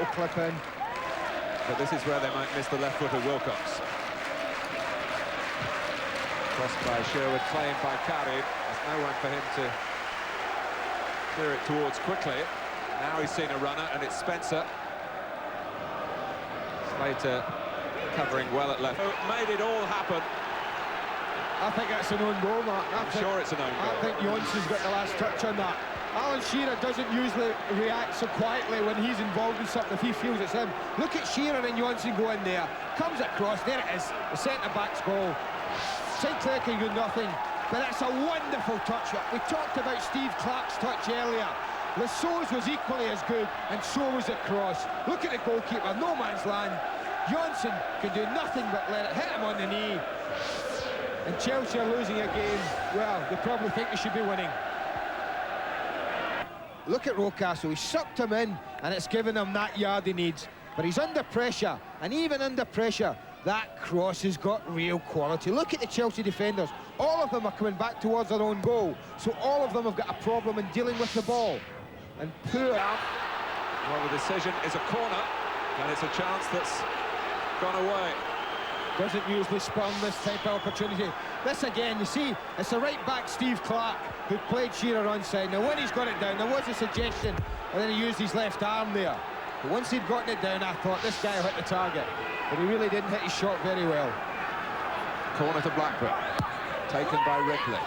clip in. But this is where they might miss the left-footed Wilcox. Crossed by Sherwood, claimed by Carey. There's no one for him to clear it towards quickly. Now he's seen a runner, and it's Spencer. Slater covering well at left. Made it all happen. I think that's an own goal, Mark. I'm sure it's an own goal. I think Johnson's got the last touch on that. Alan Shearer doesn't usually react so quietly when he's involved in something if he feels it's him. Look at Shearer and Johnson go in there. Comes across, there it is. The centre-back's goal. St Clair can do nothing, but that's a wonderful touch-up. We talked about Steve Clark's touch earlier. Lassau's was equally as good, and so was the cross. Look at the goalkeeper, no man's land. Johnson can do nothing but let it hit him on the knee. And Chelsea are losing a game, well, they probably think they should be winning. Look at Newcastle, he sucked him in, and it's given him that yard he needs. But he's under pressure, and even under pressure, that cross has got real quality. Look at the Chelsea defenders. All of them are coming back towards their own goal, so all of them have got a problem in dealing with the ball. And poor... Well, the decision is a corner, and it's a chance that's gone away. Doesn't usually spurn this type of opportunity. This again, you see, it's the right back Steve Clark who played Shearer onside. Now when he's got it down, there was a suggestion, and then he used his left arm there. But once he'd gotten it down, I thought this guy will hit the target. But he really didn't hit his shot very well. Corner to Blackburn, taken by Ripley.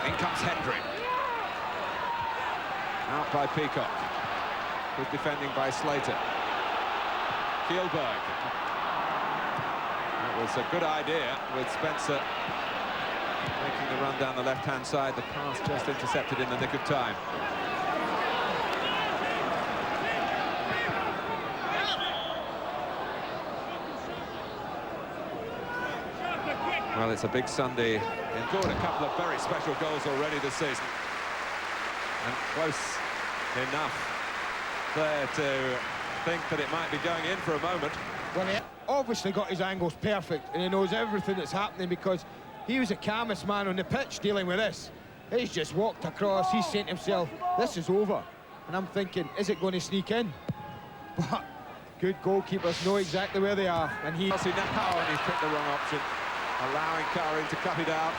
In comes Hendry. Out by Peacock. Good defending by Slater. Kielberg. That was a good idea with Spencer making the run down the left-hand side. The pass just intercepted in the nick of time. Well, it's a big Sunday. He's scored a couple of very special goals already this season. And close enough there to think that it might be going in for a moment. Well, he obviously got his angles perfect, and he knows everything that's happening because he was the calmest man on the pitch dealing with this. He's just walked across, he's saying to himself, this is over. And I'm thinking, is it going to sneak in? But good goalkeepers know exactly where they are, and he... Now, and he's picked the wrong option, allowing Karin to cut it out.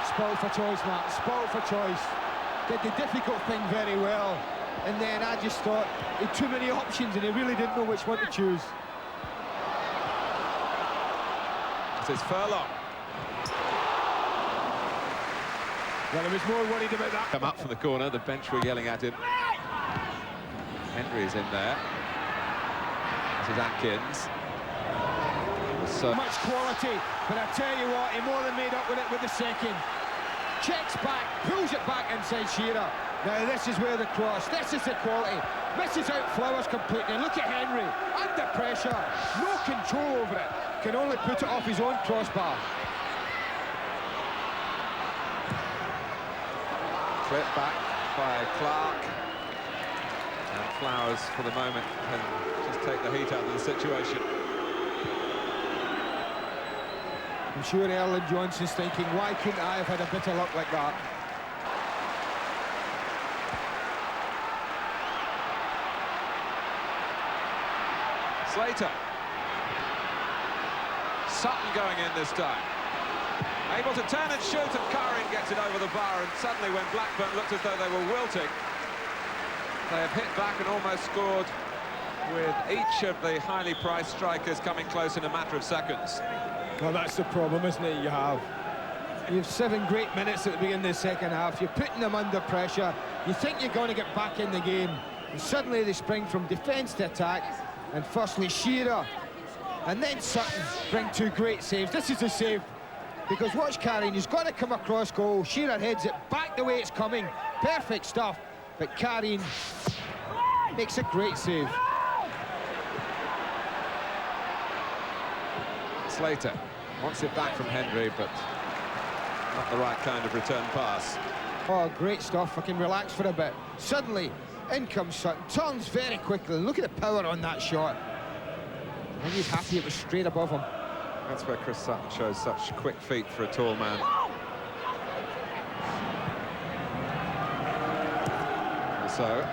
Spoiled for choice, Matt, spoiled for choice. Did the difficult thing very well, and then I just thought he had too many options and he really didn't know which one to choose. This is Furlong. Well, he was more worried about that. Come up from the corner, the bench were yelling at him. Henry's in there. This is Atkins. So much quality, but I tell you what, he more than made up with it with the second. Checks back, pulls it back inside Shearer. Now this is where the cross, this is the quality. Misses out Flowers completely. Look at Henry, under pressure, no control over it. Can only put it off his own crossbar. Clip back by Clark. And Flowers, for the moment, can just take the heat out of the situation. I'm sure Erling Johnson's thinking, why couldn't I have had a bit of luck like that? Slater. Sutton going in this time. Able to turn and shoot, and Karin gets it over the bar, and suddenly when Blackburn looked as though they were wilting, they have hit back and almost scored, with each of the highly priced strikers coming close in a matter of seconds. Well, that's the problem, isn't it? You have 7 great minutes at the beginning of the second half. You're putting them under pressure. You think you're going to get back in the game, and suddenly they spring from defence to attack. And firstly, Shearer, and then Sutton bring 2 great saves. This is a save, because watch Karin, he's got to come across goal. Shearer heads it back the way it's coming. Perfect stuff, but Karin makes a great save. Slater wants it back from Hendry, but not the right kind of return pass. Oh, great stuff. I can relax for a bit. Suddenly, in comes Sutton, turns very quickly. Look at the power on that shot. I think he's happy it was straight above him. That's where Chris Sutton shows such quick feet for a tall man. So,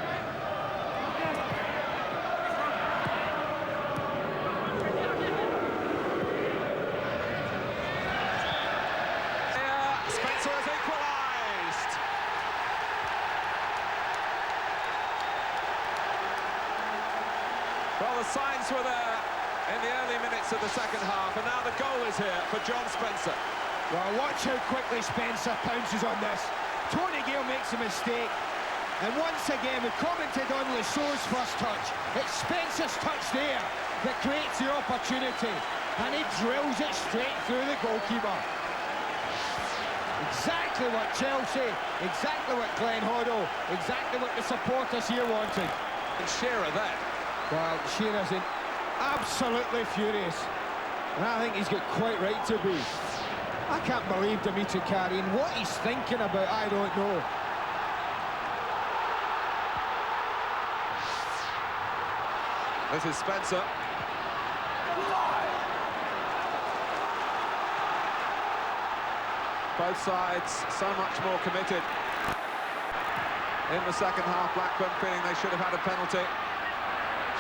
Well, the signs were there in the early minutes of the second half, and now the goal is here for John Spencer. Well, watch how quickly Spencer pounces on this. Tony Gale makes a mistake. And once again, we commented on Lasso's first touch. It's Spencer's touch there that creates the opportunity. And he drills it straight through the goalkeeper. Exactly what Chelsea, exactly what Glenn Hoddle, exactly what the supporters here wanted. And Shearer then. Well, Shearer's absolutely furious. And I think he's got quite right to be. I can't believe Dimitri Karin. What he's thinking about, I don't know. This is Spencer. Both sides so much more committed. In the second half, Blackburn feeling they should have had a penalty.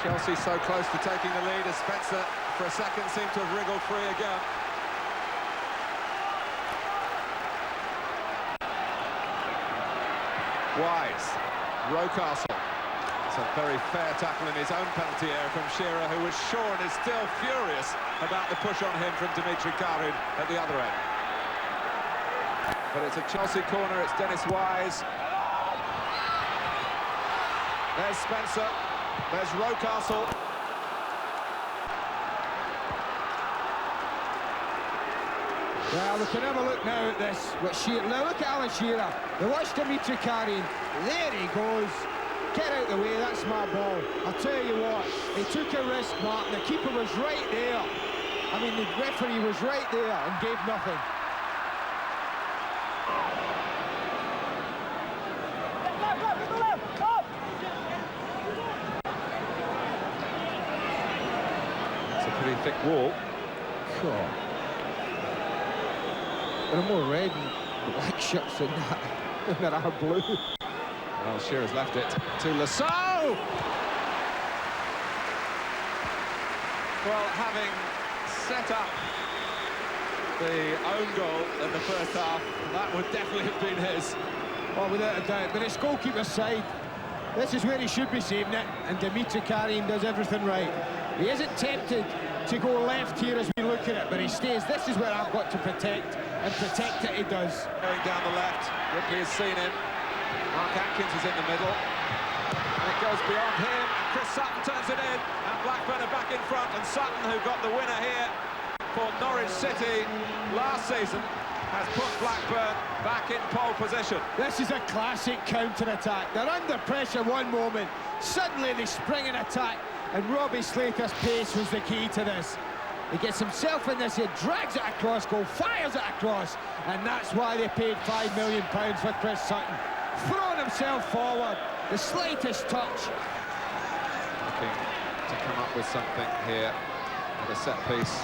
Chelsea so close to taking the lead as Spencer, for a second, seemed to have wriggled free again. Wise. Rocastle. It's a very fair tackle in his own penalty area from Shearer, who was sure and is still furious about the push on him from Dimitri Karin at the other end. But it's a Chelsea corner, it's Dennis Wise. There's Spencer, there's Rocastle. Well, we can have a look now at this. Now look at Alan Shearer. They watch Dimitri Karin. There he goes. Get out the way, that's my ball. I'll tell you what, he took a risk, Mark, and the keeper was right there. I mean, the referee was right there and gave nothing. It's a pretty thick wall. Cool. There are more red and black shirts than that. There are blue. Well, Shearer's left it to Lasso! Well, having set up the own goal in the first half, that would definitely have been his. Oh, without a doubt, but it's goalkeeper's side. This is where he should be saving it, and Dimitri Karin does everything right. He isn't tempted to go left here as we look at it, but he stays. This is where I've got to protect, and protect it he does. Going down the left, Ripley has seen him. Mark Atkins is in the middle, and it goes beyond him, and Chris Sutton turns it in, and Blackburn are back in front, and Sutton, who got the winner here for Norwich City last season, has put Blackburn back in pole position. This is a classic counter-attack. They're under pressure one moment, suddenly they spring an attack, and Robbie Slater's pace was the key to this. He gets himself in this, he drags it across goal, fires it across, and that's why they paid £5 million for Chris Sutton. Throwing himself forward, the slightest touch. Looking to come up with something here at a set piece.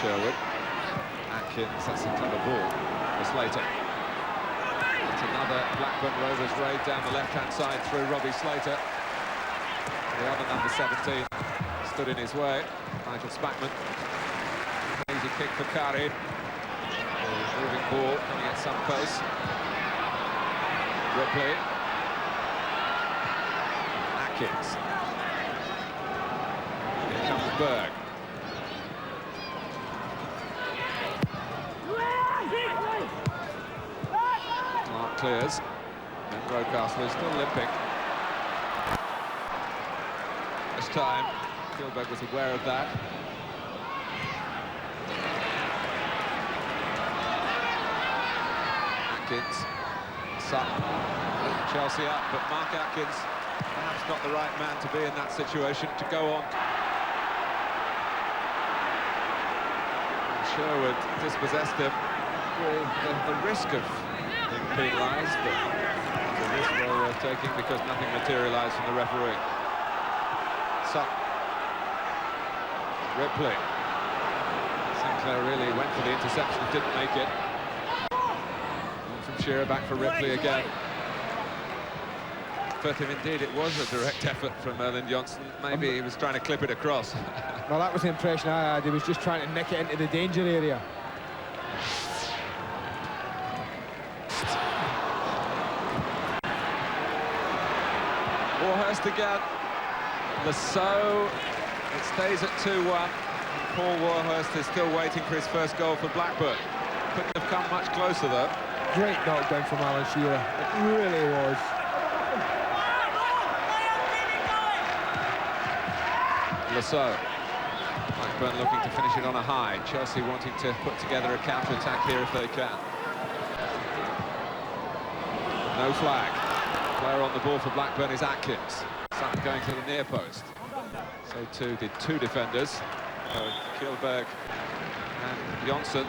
Sherwood. Atkins, that's a clever ball for Slater. It's another Blackburn Rovers raid down the left-hand side through Robbie Slater. The other number 17 stood in his way, Nigel Spackman. Easy kick for Karin. Moving ball coming at some pace. Ripley. Atkins. Here comes Berg. Mark clears. And Rocastle is still limping. This time, Gilbert was aware of that. Atkins, Sutton, Chelsea up, but Mark Atkins perhaps not the right man to be in that situation to go on. And Sherwood dispossessed him with the risk of being penalised, but the risk well worth taking because nothing materialised from the referee. Sutton, Ripley. Sinclair really went for the interception, didn't make it. Shearer back for Ripley again. But if indeed it was a direct effort from Erling Johnson, maybe he was trying to clip it across. Well, that was the impression I had. He was just trying to nick it into the danger area. Warhurst again. Lasso. It stays at 2-1. Paul Warhurst is still waiting for his first goal for Blackburn. Couldn't have come much closer, though. Great knockdown from Alan Shearer. It really was. Lasso. Blackburn looking to finish it on a high. Chelsea wanting to put together a counter-attack here if they can. No flag. Player on the ball for Blackburn is Atkins. Sutton going to the near post. So too did two defenders, Kjellberg and Jonsson.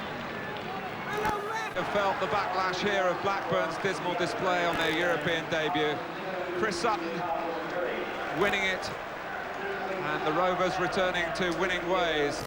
Have felt the backlash here of Blackburn's dismal display on their European debut. Chris Sutton winning it, and the Rovers returning to winning ways.